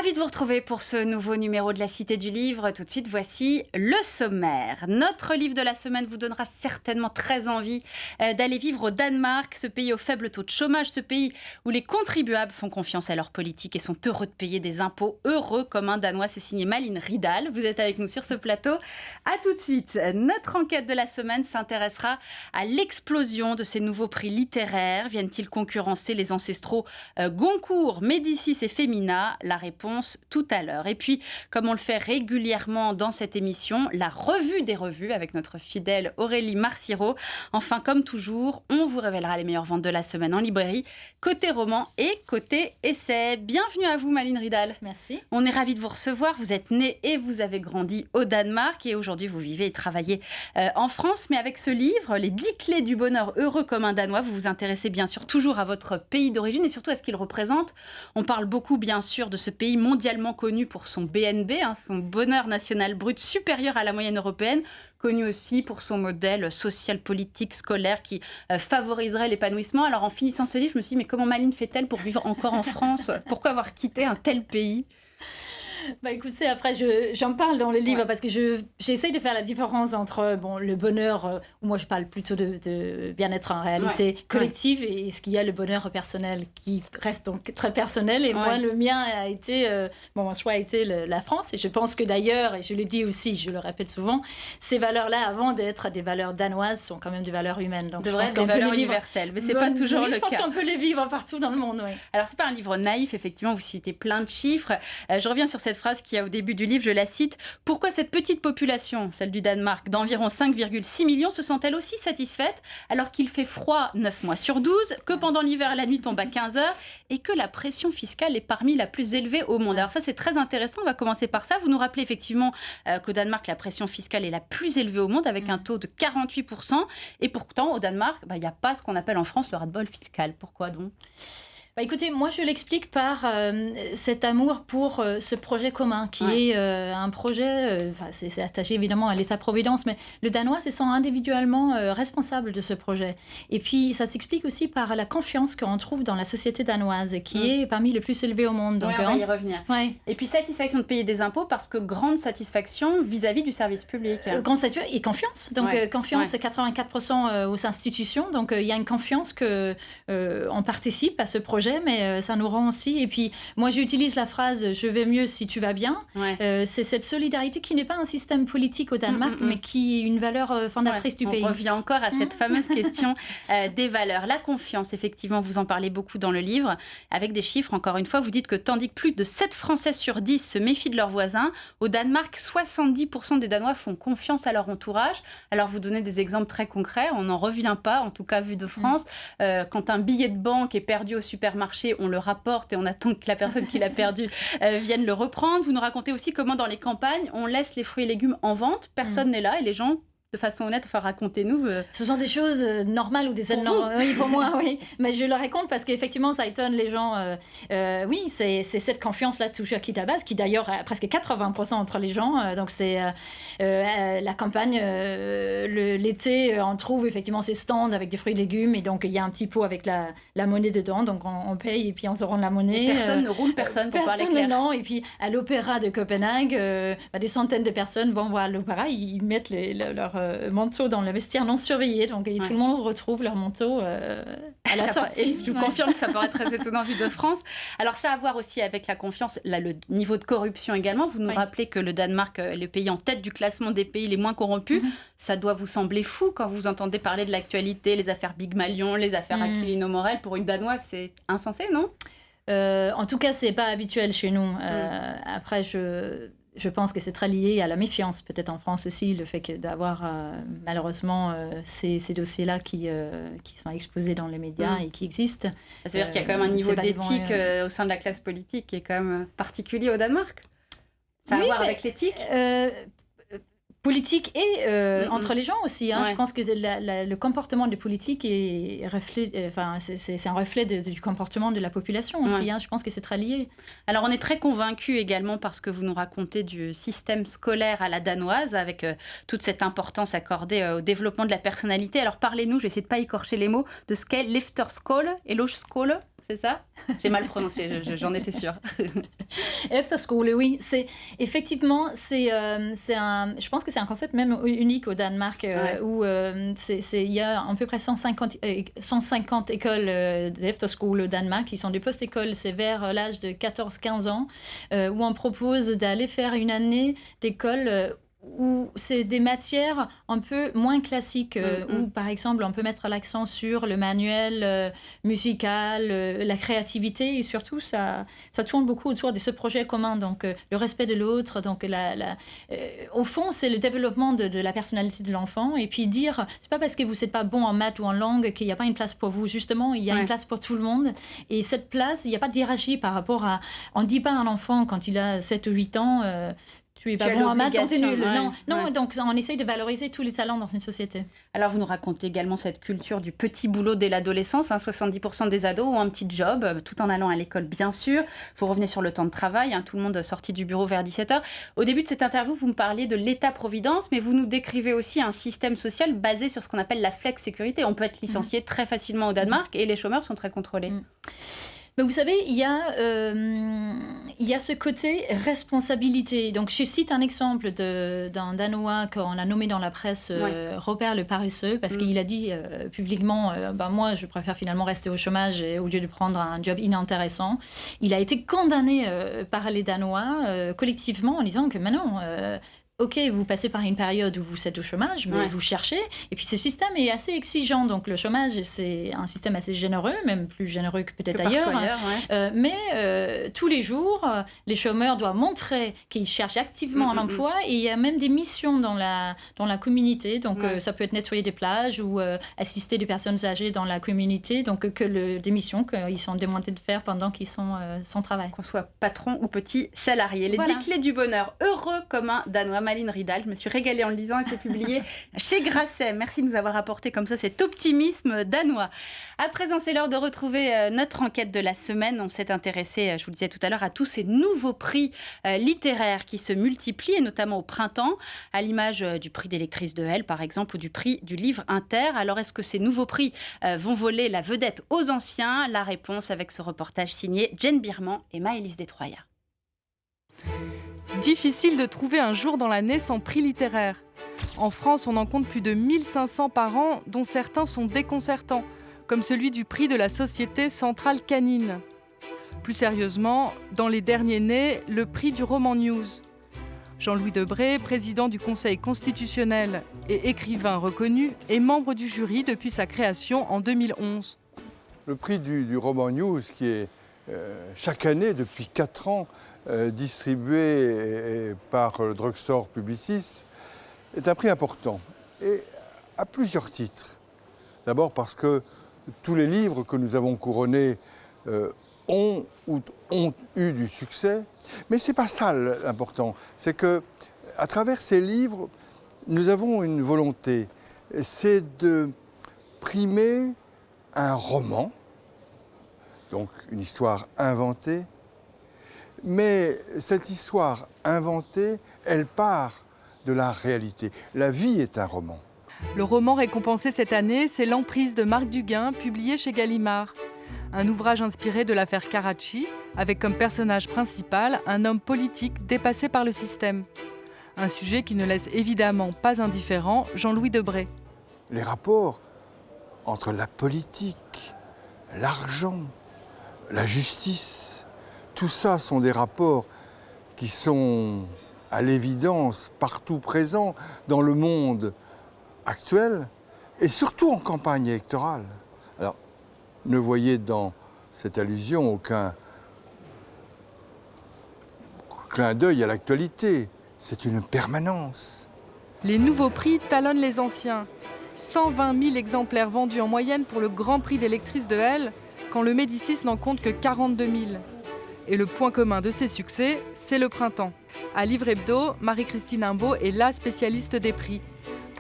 Ravi de vous retrouver pour ce nouveau numéro de la Cité du Livre. Tout de suite, voici le sommaire. Notre livre de la semaine vous donnera certainement très envie d'aller vivre au Danemark, ce pays au faible taux de chômage, ce pays où les contribuables font confiance à leur politique et sont heureux de payer des impôts heureux comme un Danois. C'est signé Malin Ridal. Vous êtes avec nous sur ce plateau. À tout de suite. Notre enquête de la semaine s'intéressera à l'explosion de ces nouveaux prix littéraires. Viennent-ils concurrencer les ancestraux Goncourt, Médicis et Femina? La réponse tout à l'heure. Et puis, comme on le fait régulièrement dans cette émission, la revue des revues avec notre fidèle Aurélie Marciro. Enfin, comme toujours, on vous révélera les meilleures ventes de la semaine en librairie, côté roman et côté essai. Bienvenue à vous, Malin Ridal. Merci. On est ravis de vous recevoir. Vous êtes née et vous avez grandi au Danemark et aujourd'hui, vous vivez et travaillez en France. Mais avec ce livre, Les 10 clés du bonheur heureux comme un Danois, vous vous intéressez bien sûr toujours à votre pays d'origine et surtout à ce qu'il représente. On parle beaucoup, bien sûr, de ce pays mondialement connu pour son BNB, son bonheur national brut supérieur à la moyenne européenne, connu aussi pour son modèle social, politique, scolaire qui favoriserait l'épanouissement. Alors en finissant ce livre, je me suis dit, mais comment Malin fait-elle pour vivre encore en France? Pourquoi avoir quitté un tel pays? Bah écoutez, après j'en parle dans le livre parce que j'essaye de faire la différence entre le bonheur, où moi je parle plutôt de bien-être en réalité collective et ce qu'il y a le bonheur personnel qui reste donc très personnel. Et moi, le mien a été, mon choix a été la France. Et je pense que d'ailleurs, et je le dis aussi, je le répète souvent, ces valeurs-là, avant d'être des valeurs danoises, sont quand même des valeurs humaines. Donc, des valeurs universelles, mais c'est pas toujours le cas. Je pense qu'on peut les vivre partout dans le monde. Oui. Alors c'est pas un livre naïf, effectivement, vous citez plein de chiffres. Je reviens sur cette phrase qui est au début du livre, je la cite. Pourquoi cette petite population, celle du Danemark, d'environ 5,6 millions, se sent-elle aussi satisfaite alors qu'il fait froid 9 mois sur 12, que pendant l'hiver, la nuit tombe à 15 heures et que la pression fiscale est parmi la plus élevée au monde? Alors ça, c'est très intéressant. On va commencer par ça. Vous nous rappelez effectivement qu'au Danemark, la pression fiscale est la plus élevée au monde avec un taux de 48%. Et pourtant, au Danemark, il n'y a pas ce qu'on appelle en France le ras-de-bol fiscal. Pourquoi donc ? Écoutez, moi je l'explique par cet amour pour ce projet commun qui est un projet, c'est attaché évidemment à l'État-providence, mais le Danois se sent individuellement responsable de ce projet. Et puis ça s'explique aussi par la confiance qu'on trouve dans la société danoise qui est parmi les plus élevées au monde. Donc, on va y revenir. Et puis satisfaction de payer des impôts parce que grande satisfaction vis-à-vis du service public. Grande satisfaction et confiance. Donc confiance, 84% aux institutions. Donc il y a une confiance qu'on participe à ce projet. Mais ça nous rend aussi. Et puis, moi, j'utilise la phrase « je vais mieux si tu vas bien ». C'est cette solidarité qui n'est pas un système politique au Danemark, mais qui est une valeur fondatrice du pays. On revient encore à cette fameuse question des valeurs. La confiance, effectivement, vous en parlez beaucoup dans le livre. Avec des chiffres, encore une fois, vous dites que tandis que plus de 7 Français sur 10 se méfient de leurs voisins, au Danemark, 70% des Danois font confiance à leur entourage. Alors, vous donnez des exemples très concrets. On n'en revient pas, en tout cas, vu de France. Quand un billet de banque est perdu au supermarché, on le rapporte et on attend que la personne qui l'a perdu vienne le reprendre. Vous nous racontez aussi comment dans les campagnes, on laisse les fruits et légumes en vente. Personne n'est là et les gens, de façon honnête, enfin racontez-nous. Ce sont des choses normales ou des scènes normales. Oui, pour moi, oui. Mais je le raconte parce qu'effectivement, ça étonne les gens. Oui, c'est cette confiance-là touche qui base, qui d'ailleurs a presque 80% entre les gens. Donc c'est la campagne, l'été, on trouve effectivement ces stands avec des fruits et légumes. Et donc il y a un petit pot avec la monnaie dedans. Donc on paye et puis on se rend la monnaie. Et personne ne roule personne pour parler clair. Non. Et puis à l'opéra de Copenhague, des centaines de personnes vont voir l'opéra. Ils mettent leur manteau dans le vestiaire non surveillé, donc tout le monde retrouve leur manteau à la sortie. Et je vous confirme que ça paraît très étonnant vu de France. Alors ça a à voir aussi avec la confiance, le niveau de corruption également. Vous nous rappelez que le Danemark est le pays en tête du classement des pays les moins corrompus. Ça doit vous sembler fou quand vous entendez parler de l'actualité, les affaires Big Malion, les affaires Aquilino Morel. Pour une Danoise, c'est insensé, non ? En tout cas, c'est pas habituel chez nous. Après, je pense que c'est très lié à la méfiance, peut-être en France aussi, le fait d'avoir malheureusement ces dossiers-là qui sont exposés dans les médias et qui existent. C'est-à-dire qu'il y a quand même un niveau d'éthique au sein de la classe politique qui est quand même particulier au Danemark. Ça a à voir avec l'éthique politique et entre les gens aussi. Je pense que le comportement des politiques c'est un reflet du comportement de la population aussi. Je pense que c'est très lié. Alors on est très convaincus également parce que vous nous racontez du système scolaire à la danoise avec toute cette importance accordée au développement de la personnalité. Alors parlez-nous, je vais essayer de ne pas écorcher les mots, de ce qu'est l'efterskole et l'højskole. c'est ça? J'ai mal prononcé, j'en étais sûre. Efterskole, oui. Je pense que c'est un concept même unique au Danemark, où il y a à peu près 150 écoles d'Efterskole au Danemark, qui sont des post-écoles, c'est vers l'âge de 14-15 ans, où on propose d'aller faire une année d'école où c'est des matières un peu moins classiques, où par exemple on peut mettre l'accent sur le manuel musical, la créativité, et surtout ça tourne beaucoup autour de ce projet commun, donc le respect de l'autre, donc au fond c'est le développement de la personnalité de l'enfant, et puis dire c'est pas parce que vous n'êtes pas bon en maths ou en langue qu'il n'y a pas une place pour vous, justement il y a une place pour tout le monde, et cette place, il n'y a pas de hiérarchie par rapport à, on ne dit pas à un enfant quand il a 7 ou 8 ans tu es pas bon en maths, donc c'est nul. Non, donc on essaye de valoriser tous les talents dans une société. Alors vous nous racontez également cette culture du petit boulot dès l'adolescence. 70% des ados ont un petit job, tout en allant à l'école bien sûr. Vous revenez sur le temps de travail, tout le monde sorti du bureau vers 17h. Au début de cette interview, vous me parliez de l'État-providence, mais vous nous décrivez aussi un système social basé sur ce qu'on appelle la flex-sécurité. On peut être licencié très facilement au Danemark et les chômeurs sont très contrôlés. Mais vous savez, il y a ce côté responsabilité. Donc, je cite un exemple d'un Danois qu'on a nommé dans la presse, Robert le Paresseux, parce qu'il a dit publiquement, moi, je préfère finalement rester au chômage au lieu de prendre un job inintéressant. Il a été condamné par les Danois collectivement en disant que maintenant... Ok, vous passez par une période où vous êtes au chômage, mais vous cherchez. Et puis ce système est assez exigeant. Donc le chômage, c'est un système assez généreux, même plus généreux que peut-être ailleurs. Mais tous les jours, les chômeurs doivent montrer qu'ils cherchent activement un emploi. Et il y a même des missions dans la communauté. Donc ça peut être nettoyer des plages ou assister des personnes âgées dans la communauté. Donc des missions qu'ils sont demandés de faire pendant qu'ils sont sans travail. Qu'on soit patron ou petit salarié. Les 10 clés du bonheur, heureux comme un Danois. Maline Riedal, je me suis régalée en le lisant et c'est publié chez Grasset. Merci de nous avoir apporté comme ça cet optimisme danois. À présent, c'est l'heure de retrouver notre enquête de la semaine. On s'est intéressé, je vous le disais tout à l'heure, à tous ces nouveaux prix littéraires qui se multiplient, et notamment au printemps, à l'image du prix des lectrices de Elle, par exemple, ou du prix du livre Inter. Alors, est-ce que ces nouveaux prix vont voler la vedette aux anciens? La réponse avec ce reportage signé Jane Birman et Maëlys Détroya. Difficile de trouver un jour dans l'année sans prix littéraire. En France, on en compte plus de 1500 par an, dont certains sont déconcertants, comme celui du prix de la Société Centrale Canine. Plus sérieusement, dans les derniers nés, le prix du roman news. Jean-Louis Debré, président du Conseil constitutionnel et écrivain reconnu, est membre du jury depuis sa création en 2011. Le prix du roman news, qui est chaque année depuis 4 ans, distribué par le drugstore Publicis, est un prix important et à plusieurs titres. D'abord parce que tous les livres que nous avons couronnés ont eu du succès, mais ce n'est pas ça l'important. C'est qu'à travers ces livres, nous avons une volonté, c'est de primer un roman, donc une histoire inventée. Mais cette histoire inventée, elle part de la réalité. La vie est un roman. Le roman récompensé cette année, c'est L'Emprise de Marc Duguin, publié chez Gallimard. Un ouvrage inspiré de l'affaire Karachi, avec comme personnage principal un homme politique dépassé par le système. Un sujet qui ne laisse évidemment pas indifférent Jean-Louis Debré. Les rapports entre la politique, l'argent, la justice, tout ça sont des rapports qui sont à l'évidence partout présents dans le monde actuel et surtout en campagne électorale. Alors, ne voyez dans cette allusion aucun clin d'œil à l'actualité. C'est une permanence. Les nouveaux prix talonnent les anciens. 120 000 exemplaires vendus en moyenne pour le Grand Prix des lectrices de Elle, quand le Médicis n'en compte que 42 000. Et le point commun de ces succès, c'est le printemps. À Livre Hebdo, Marie-Christine Imbaud est la spécialiste des prix.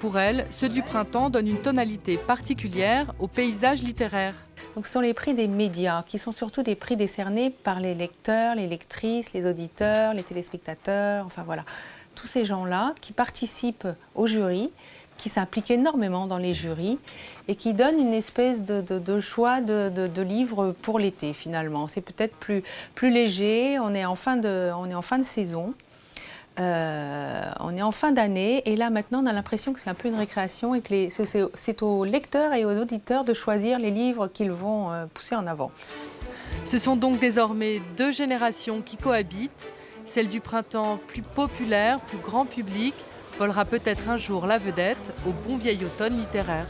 Pour elle, ceux du printemps donnent une tonalité particulière au paysage littéraire. Donc, ce sont les prix des médias, qui sont surtout des prix décernés par les lecteurs, les lectrices, les auditeurs, les téléspectateurs, enfin voilà. Tous ces gens-là qui participent au jury, qui s'implique énormément dans les jurys et qui donne une espèce de choix de livres pour l'été finalement. C'est peut-être plus léger, on est en fin de saison. On est en fin d'année et là maintenant on a l'impression que c'est un peu une récréation et que c'est aux lecteurs et aux auditeurs de choisir les livres qu'ils vont pousser en avant. Ce sont donc désormais 2 générations qui cohabitent. Celle du printemps, plus populaire, plus grand public, volera peut-être un jour la vedette au bon vieil automne littéraire.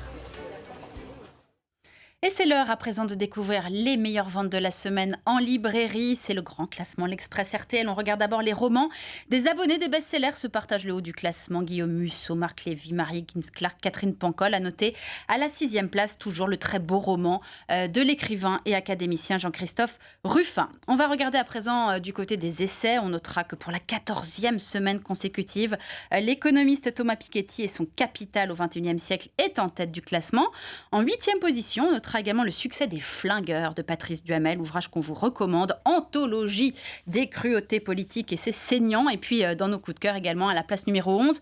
Et c'est l'heure à présent de découvrir les meilleures ventes de la semaine en librairie. C'est le grand classement L'Express RTL. On regarde d'abord les romans. Des abonnés des best-sellers se partagent le haut du classement. Guillaume Musso, Marc Lévy, Marie Higgins-Clark, Catherine Pancol a noté à la 6e place toujours le très beau roman de l'écrivain et académicien Jean-Christophe Ruffin. On va regarder à présent du côté des essais. On notera que pour la 14e semaine consécutive, l'économiste Thomas Piketty et son Capital au XXIe siècle est en tête du classement. En 8e position, on notera également le succès des Flingueurs de Patrice Duhamel, ouvrage qu'on vous recommande, anthologie des cruautés politiques et c'est saignant. Et puis dans nos coups de cœur également à la place numéro 11,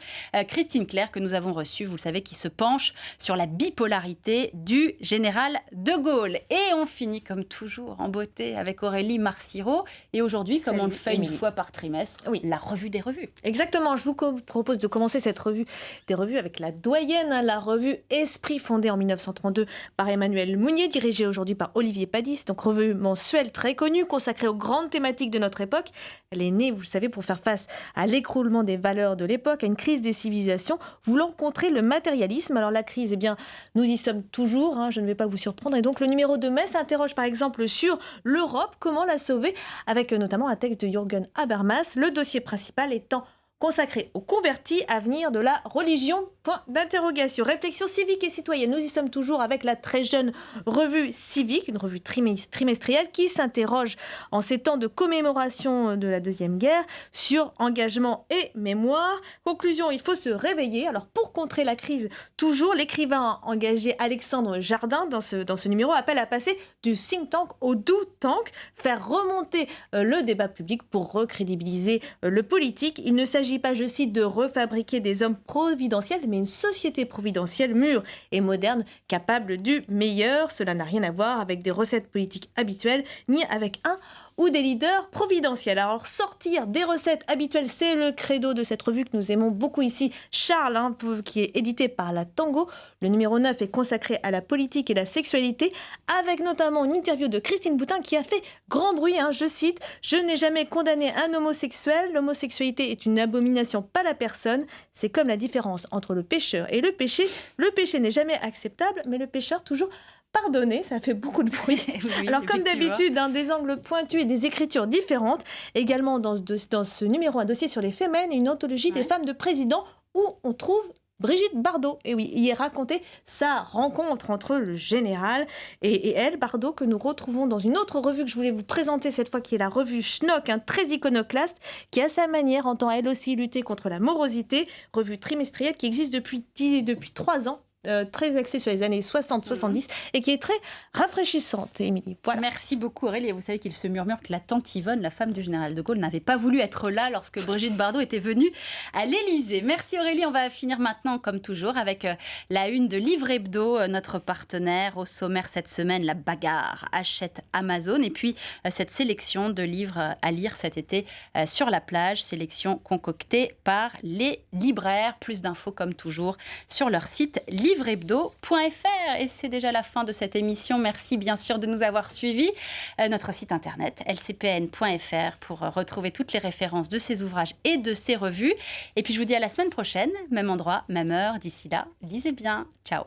Christine Claire que nous avons reçue, vous le savez, qui se penche sur la bipolarité du général de Gaulle. Et on finit comme toujours en beauté avec Aurélie Marciro. Et aujourd'hui, comme on le fait une fois par trimestre, la revue des revues. Exactement, je vous propose de commencer cette revue des revues avec la doyenne, la revue Esprit, fondée en 1932 par Emmanuel Mounier, dirigée aujourd'hui par Olivier Padis, donc revue mensuelle très connue, consacrée aux grandes thématiques de notre époque. Elle est née, vous le savez, pour faire face à l'écroulement des valeurs de l'époque, à une crise des civilisations, voulant contrer le matérialisme. Alors la crise, eh bien, nous y sommes toujours, je ne vais pas vous surprendre. Et donc le numéro de mai s'interroge par exemple sur l'Europe, comment la sauver, avec notamment un texte de Jürgen Habermas, le dossier principal étant consacré aux convertis, avenir de la religion, point d'interrogation. Réflexion civique et citoyenne, nous y sommes toujours avec la très jeune revue Civique, une revue trimestrielle qui s'interroge en ces temps de commémoration de la Deuxième Guerre sur engagement et mémoire. Conclusion, il faut se réveiller. Alors pour contrer la crise, toujours, l'écrivain engagé Alexandre Jardin dans ce numéro appelle à passer du think tank au do tank, faire remonter le débat public pour recrédibiliser le politique. Il ne s'agit pas, je cite, de refabriquer des hommes providentiels, mais une société providentielle mûre et moderne, capable du meilleur. Cela n'a rien à voir avec des recettes politiques habituelles, ni avec un ou des leaders providentiels. Alors sortir des recettes habituelles, c'est le credo de cette revue que nous aimons beaucoup ici. Charles, qui est édité par la Tango. Le numéro 9 est consacré à la politique et la sexualité, avec notamment une interview de Christine Boutin qui a fait grand bruit, je cite, « Je n'ai jamais condamné un homosexuel. L'homosexualité est une abomination, pas la personne. C'est comme la différence entre le pécheur et le péché. Le péché n'est jamais acceptable, mais le pécheur toujours pardonné. » Ça fait beaucoup de bruit. Oui, alors comme d'habitude, des angles pointus et des écritures différentes. Également dans ce numéro, un dossier sur les Femmes et une anthologie des femmes de présidents où on trouve Brigitte Bardot. Et oui, y est raconté sa rencontre entre le général et elle, Bardot, que nous retrouvons dans une autre revue que je voulais vous présenter cette fois, qui est la revue Schnock, très iconoclaste, qui à sa manière entend elle aussi lutter contre la morosité. Revue trimestrielle qui existe depuis 3 ans. Très axée sur les années 60-70 et qui est très rafraîchissante, Émilie. Voilà. Merci beaucoup Aurélie. Vous savez qu'il se murmure que la tante Yvonne, la femme du général de Gaulle, n'avait pas voulu être là lorsque Brigitte Bardot était venue à l'Élysée. Merci Aurélie. On va finir maintenant, comme toujours, avec la une de Livre Hebdo, notre partenaire. Au sommaire cette semaine, la bagarre achète Amazon. Et puis, cette sélection de livres à lire cet été sur la plage. Sélection concoctée par les libraires. Plus d'infos, comme toujours, sur leur site livrehebdo.fr. Et c'est déjà la fin de cette émission. Merci bien sûr de nous avoir suivis. Notre site internet lcpn.fr pour retrouver toutes les références de ces ouvrages et de ces revues. Et puis je vous dis à la semaine prochaine, même endroit, même heure. D'ici là, lisez bien. Ciao.